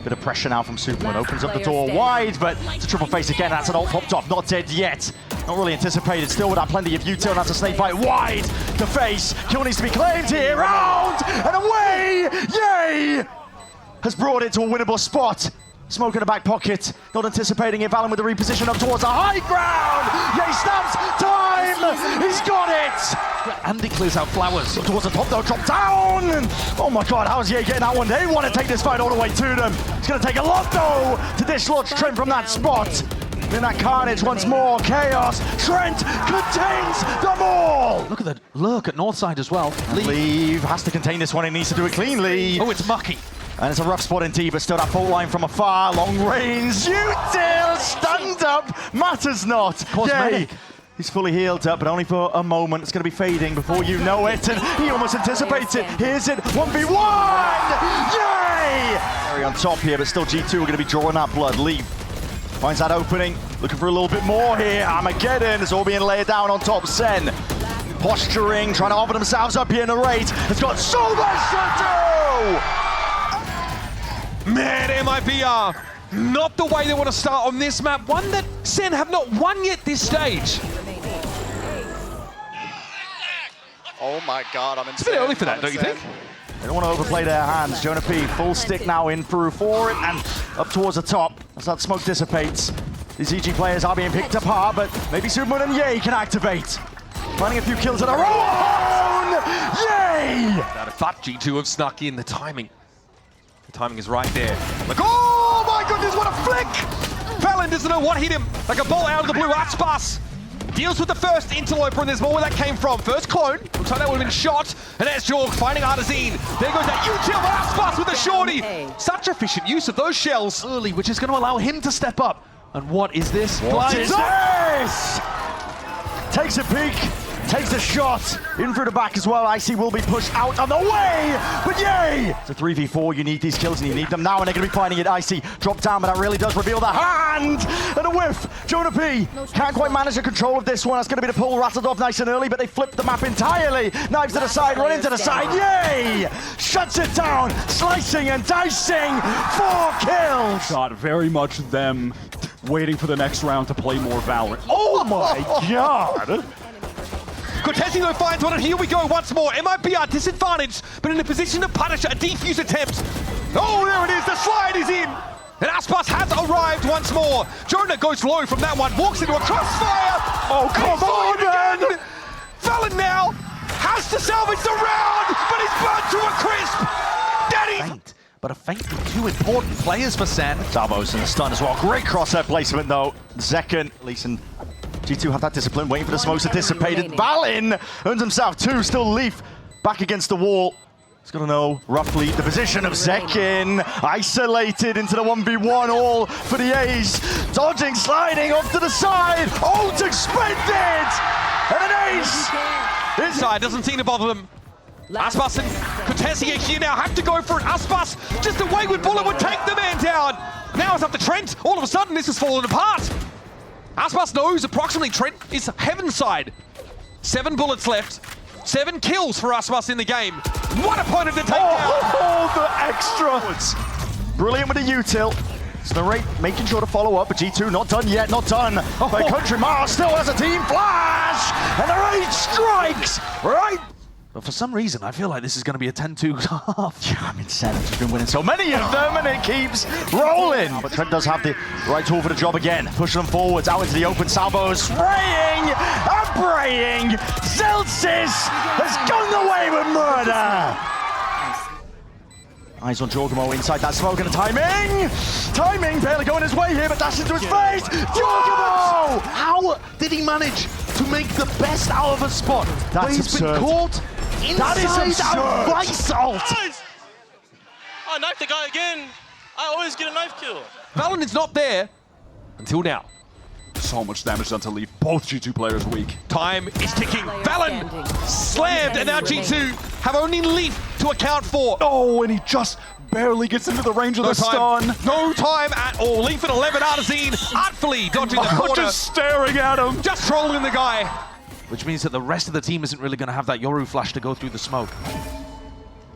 Bit of pressure now from Superman, opens up the door wide, but it's a triple face again. That's an ult popped off, not dead yet. Not really anticipated, still with that plenty of util. That's a snake bite wide to face. Kill needs to be claimed here, round and away! Yay! Has brought it to a winnable spot. Smoke in the back pocket, not anticipating it. Valen with the reposition up towards the high ground. Yay, snaps, time! He's got it! And he clears out Flowers. Towards the top though, drop down! Oh my god, how's Ye getting that one? They want to take this fight all the way to them. It's going to take a lot though to dislodge Trent from that spot. In that carnage once more, chaos. Trent contains them all! Look at the lurk at Northside as well. Leave has to contain this one, he needs to do it cleanly. Oh, it's mucky. And it's a rough spot indeed, but still that fault line from afar, long range, util, stunned up, matters not. Yay! He's fully healed up, but only for a moment. It's going to be fading before you know it, and he almost anticipates it. Here's it, 1v1! Yay! Very on top here, but still G2 are going to be drawing that blood. Leave finds that opening, looking for a little bit more here. Armageddon is all being laid down on top. Sen posturing, trying to offer themselves up here in the raid. It's got so much to do! Man, MIBR, not the way they want to start on this map. One that Sen have not won yet this stage. Oh my god, I'm It's a bit early for that, don't you think? They don't want to overplay their hands. Jonah P, full stick now in through for it and up towards the top as that smoke dissipates. These EG players are being picked apart, but maybe Superman and Ye can activate. Finding a few kills in a row. Yay! I thought G2 have snuck in the timing. The timing is right there. Like, oh my goodness, what a flick! Valen doesn't know what hit him. Like a ball out of the blue. Aspas deals with the first interloper, and there's more where that came from. First clone, looks like that would have been shot. And there's Jorg finding Artazine. There goes that util, but Aspas with the shorty. Such efficient use of those shells Early, which is going to allow him to step up. And what is this? What is this? Takes a peek. Takes a shot in through the back as well. Icy will be pushed out on the way, but yay! It's a 3v4, you need these kills and you need them now, and they're going to be finding it. Icy drop down, but that really does reveal the hand! And a whiff! Jonah P can't quite manage the control of this one. That's going to be the pull rattled off nice and early, but they flipped the map entirely. Knives to the side, run into the side, yay! Shuts it down, slicing and dicing, 4 kills! Shot very much them waiting for the next round to play more Valorant. Oh my god! Cortesi though finds one, and here we go once more. MIBR disadvantaged, but in a position to punish a defuse attempt. Oh, there it is, the slide is in! And Aspas has arrived once more. Jonah goes low from that one, walks into a crossfire! Oh, come on, man! Valen now has to salvage the round, but he's burnt to a crisp! Daddy! Feint, but a feint with 2 important players for Sen. Salvos and a stun as well. Great crosshair placement though. Zekken, Leeson. G2 have that discipline, waiting for the smokes to dissipate. Valen earns himself 2, still Leaf back against the wall. He's got to know roughly the position of Zekken. Isolated into the 1v1, all for the A's. Dodging, sliding off to the side. Ult expended! And an ace! Inside doesn't seem to bother them. Aspas and Cortesi here now have to go for it. Aspas, just a wayward bullet would take the man down. Now it's up to Trent. All of a sudden, this has fallen apart. Aspas knows approximately Trent is heaven side. 7 bullets left. 7 kills for Aspas in the game. What opponent to take down! Oh, the extra! Brilliant with the util. So the rate making sure to follow up, but G2 not done yet, not done. But Country Mars still has a team flash! And the rate strikes! Right! But for some reason, I feel like this is going to be a 10-2 half. Yeah, I mean, Senate has been winning so many of them, and it keeps rolling. But Trent does have the right tool for the job again. Pushing them forwards, out into the open. Salvo spraying and praying. Celsius has gone away with murder. Eyes on Jorgamo inside that smoke, and the timing! Timing, barely going his way here, but dash into his face! Jorgamo! How did he manage to make the best out of a spot? That's he's absurd. Been caught That is inside a absurd. vice ult. I knifed the guy again. I always get a knife kill. Valen is not there until now. So much damage done to leave both G2 players weak. Time is ticking. Valen slammed, and now G2 have only Leaf to account for. Oh, and he just barely gets into the range of the stun. No time at all. Leaf at 11, Artazine artfully dodging the corner. Just staring at him. Just trolling the guy. Which means that the rest of the team isn't really going to have that Yoru flash to go through the smoke.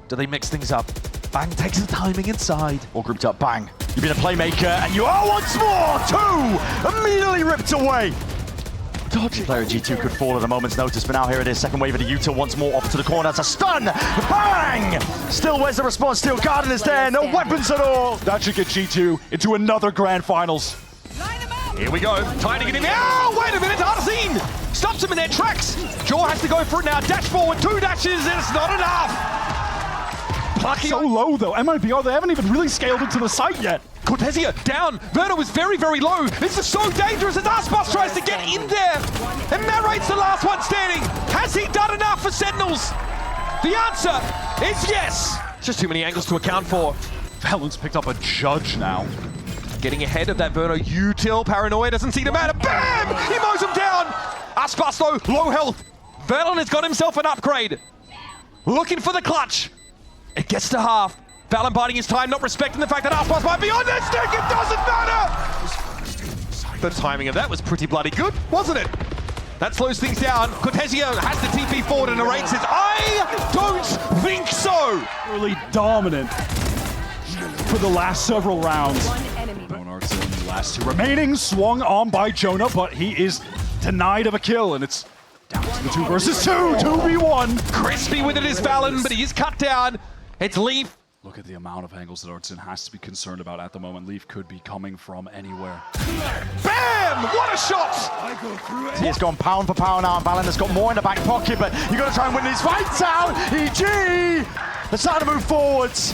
Do they mix things up? Bang takes the timing inside. All grouped up, bang. You've been a playmaker, and you are once more. 2 immediately ripped away. Dodgy player G2 could fall at a moment's notice, but now here it is. Second wave of the util once more off to the corner. It's a stun. Bang! Still, where's the response? Steel Garden is there. No weapons at all. That should get G2 into another grand finals. Here we go. Trying to get him. Oh, wait a minute. Arsene stops him in their tracks. Jaw has to go for it now. Dash forward. 2 dashes, and it's not enough. Plucky So low though. MIBR, they haven't even really scaled into the site yet. Cortesia down. Verno was very, very low. This is so dangerous as Aspas tries to get in there. And Marrate's the last one standing. Has he done enough for Sentinels? The answer is yes. Just too many angles to account for. Valen's picked up a judge now. Getting ahead of that Verno util. Paranoia doesn't seem to matter. Bam! He mows him down. Aspas though, low health. Valen has got himself an upgrade. Looking for the clutch. It gets to half. Valen biding his time, not respecting the fact that Aspas might be on that stick. It doesn't matter. The timing of that was pretty bloody good, wasn't it? That slows things down. Cortesio has the TP forward and Arate says, I don't think so. Really dominant for the last several rounds. Bonart's in the last 2 remaining, swung on by Jonah, but he is denied of a kill, and it's down to the 2 versus 2, 2v1. Crispy with it is Valen, but he is cut down. It's Leaf. Look at the amount of angles that Artson has to be concerned about at the moment. Leaf could be coming from anywhere. Bam! What a shot! He's gone pound for pound now, and Valen has got more in the back pocket, but you've got to try and win these fights out. EG! They're starting to move forwards.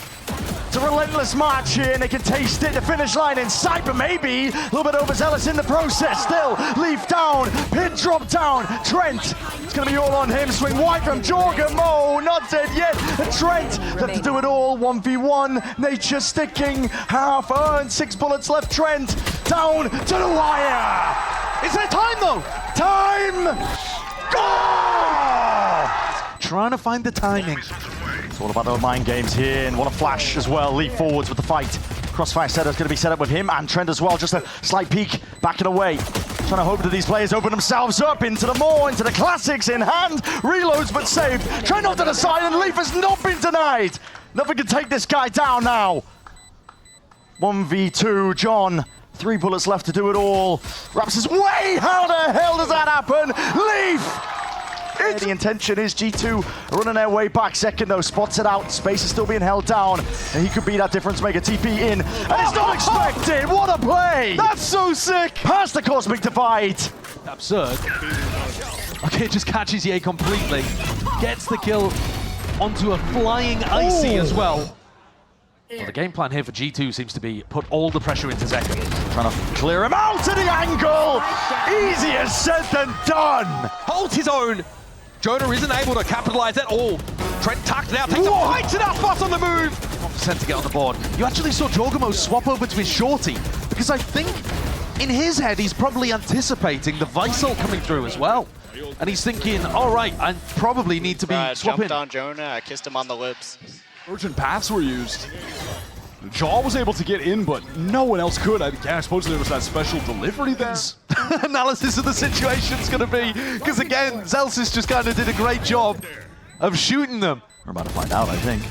It's a relentless march here, and they can taste it. The finish line in sight, but maybe a little bit overzealous in the process. Still, Leaf down, Pit drop down. Trent, it's going to be all on him. Swing wide from Jorgen. Mo, not dead yet. And Trent, left to do it all. 1v1, Nature sticking. Half earned, 6 bullets left. Trent, down to the wire. Is there time though? Time! Go! Trying to find the timing. It's all about the mind games here, and what a flash as well. Leaf forwards with the fight. Crossfire setter's going to be set up with him and Trent as well. Just a slight peek, backing away. Trying to hope that these players open themselves up into the more, into the classics in hand. Reloads but saved. Trent off to the side, and Leaf has not been denied. Nothing can take this guy down now. 1v2, John. 3 bullets left to do it all. Raps his way. How the hell does that happen? Leaf! The intention is G2 running their way back. Second though, spots it out. Space is still being held down, and he could be that difference maker. TP in, and it's not expected. What a play! That's so sick. Past the Cosmic Divide. Absurd. Okay, just catches Ye completely. Gets the kill onto a flying Icy as well. Well, the game plan here for G2 seems to be put all the pressure into Zeka. Trying to clear him out to the angle. Easier said than done. Holds his own. Jonah isn't able to capitalize at all. Trent tucked now, takes a fight and Aspas on the move. 1% to get on the board. You actually saw Jorgamo swap over to his shorty, because I think in his head he's probably anticipating the Visal coming through as well. And he's thinking, all right, I probably need to be swapping. Jumped on Jonah, I kissed him on the lips. Urgent paths were used. Jaw was able to get in, but no one else could. I suppose there was that special delivery there. Analysis of the situation's going to be, because again, Zelsis just kind of did a great job of shooting them. We're about to find out, I think.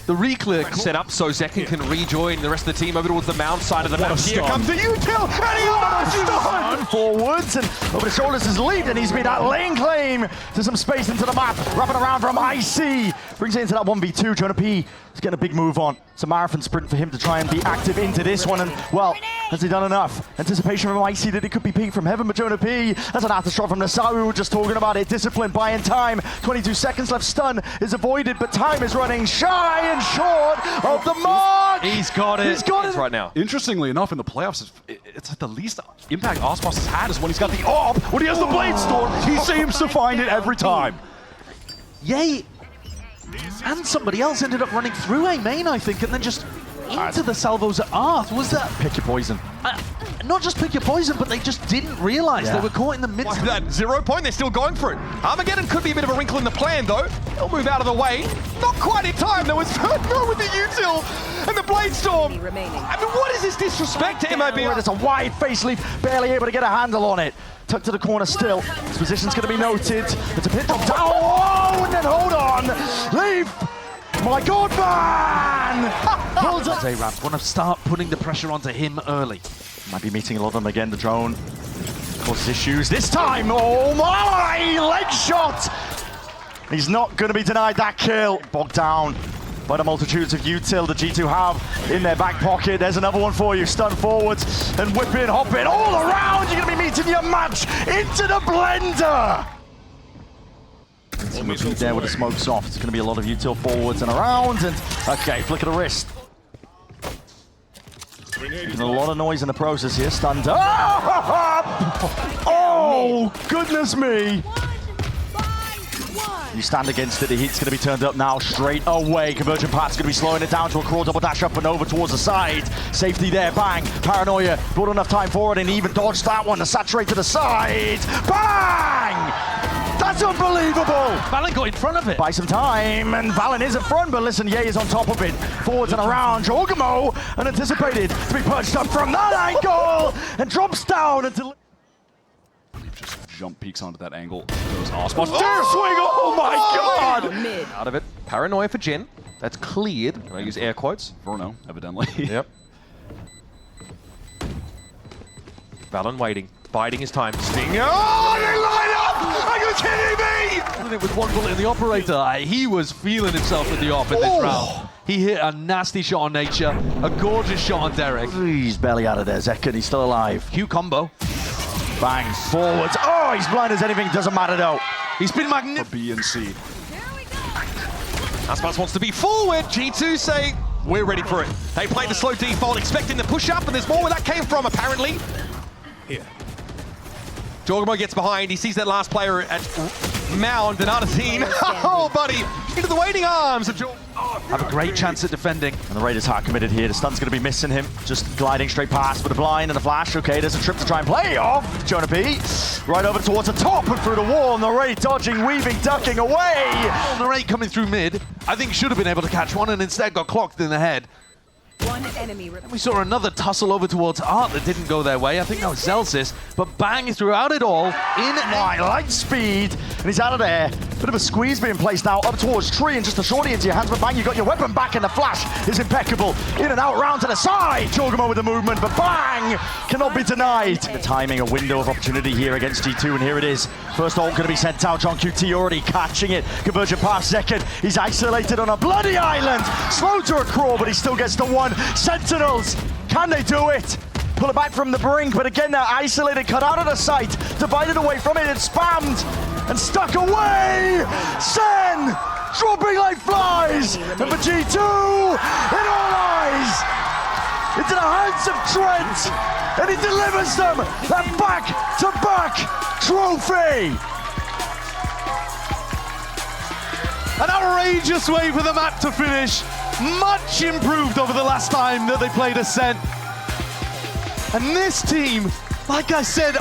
The reclear Set up so Zekin can rejoin the rest of the team over towards the mound side of the map. Here stun. comes the util, and he almost Forwards and over the shoulders is Leaf, and he's made that lane claim to some space into the map. Wrapping around from IC. Brings it into that 1v2. Jonah P is getting a big move on. It's a marathon sprint for him to try and be active into this one. And, well, has he done enough? Anticipation from IC that it could be peak from heaven, but Jonah P, that's an aftershock from Nasaru. We were just talking about it. Discipline, buying time. 22 seconds left. Stun is avoided, but time is running shy and short of the mark. He's got it. He's got it right now. Interestingly enough, in the playoffs, it's like the least impact Aspas has had is when he's got the AWP. When he has the Blade Storm, he seems to find it every time. Ye and somebody else ended up running through A main, I think, and then just into the salvos at Arth. Was that Pick your poison. not just pick your poison, but they just didn't realize they were caught in the midst of that 0 point, they're still going for it. Armageddon could be a bit of a wrinkle in the plan, though. He'll move out of the way. Not quite in time. There was Verno with the util and the Blade Storm. I mean, what is this disrespect to MIB? There's a wide face Leaf, barely able to get a handle on it. Tucked to the corner still. His position's going to be noted. It's a pit drop down. Oh, and then hold on. Leaf My God, man! Pulls up. Zayran want to start putting the pressure onto him early. Might be meeting a lot of them again, the drone. Causes issues this time. Oh my! Leg shot! He's not going to be denied that kill. Bogged down by the multitudes of util the G2 have in their back pocket. There's another one for you. Stun forwards and whipping, hopping all around. You're going to be meeting your match into the blender. Repeat there with the smoke soft. It's going to be a lot of util forwards and around. And okay, flick of the wrist. Making a lot of noise in the process here. Stunned up. Oh, goodness me. You stand against it, the heat's going to be turned up now straight away. Convergent Path's going to be slowing it down to a crawl, double dash up and over towards the side. Safety there, bang. Paranoia brought enough time forward and even dodged that one to saturate to the side. Bang! That's unbelievable! Valen got in front of it. Buy some time, and Valen is at front, but listen, Ye is on top of it. Forwards and around, Jorgamo, unanticipated to be punched up from that angle, and drops down until... Just jump peeks onto that angle. Goes Osmond. Dare swing! Oh my God! Mid. Out of it. Paranoia for Jin. That's cleared. I use air quotes. Verno, evidently. Yep. Valen waiting. Biding his time. Sting. Oh, they line up! Are you kidding me? With one bullet in the operator, he was feeling himself with the op in this round. He hit a nasty shot on Nature, a gorgeous shot on Derek. He's barely out of there, Zekken, he's still alive. Q combo. Bang, forwards. Oh, he's blind as anything, doesn't matter though. He's been For magnificent. B and C. Aspas wants to be forward. G2 say, we're ready for it. They played the slow default, expecting the push up, and there's more where that came from, apparently. Here. Jorgamo gets behind. He sees that last player at Mound and Artesine. Oh, buddy. Into the waiting arms of Jorgamo. Have a great chance at defending. And the Raiders hard committed here. The stun's going to be missing him. Just gliding straight past with a blind and a flash. Okay, there's a trip to try and play off. Jonah P. Right over towards the top and through the wall. And the Raid dodging, weaving, ducking away. The rate coming through mid, I think should have been able to catch one and instead got clocked in the head. One enemy remaining. We saw another tussle over towards Art that didn't go their way. I think that was Zelsis, but bang throughout it all in My light speed. And he's out of there. Bit of a squeeze being placed now up towards Tree and just a shorty into your hands. But bang, you got your weapon back and the flash is impeccable. In and out, round to the side. Jorgamo with the movement, but bang! Cannot be denied. The timing, a window of opportunity here against G2, and here it is. First ult going to be sent out. John QT already catching it. Conversion pass second. He's isolated on a bloody island. Slow to a crawl, but he still gets the one. Sentinels, can they do it? Pull it back from the brink, but again they're isolated, cut out of the sight, divided away from it and spammed and stuck away. Sen dropping like flies, and for G2, in all eyes, into the hands of Trent, and he delivers them that back-to-back trophy. an outrageous way for the map to finish. Much improved over the last time that they played Ascent. And this team, like I said,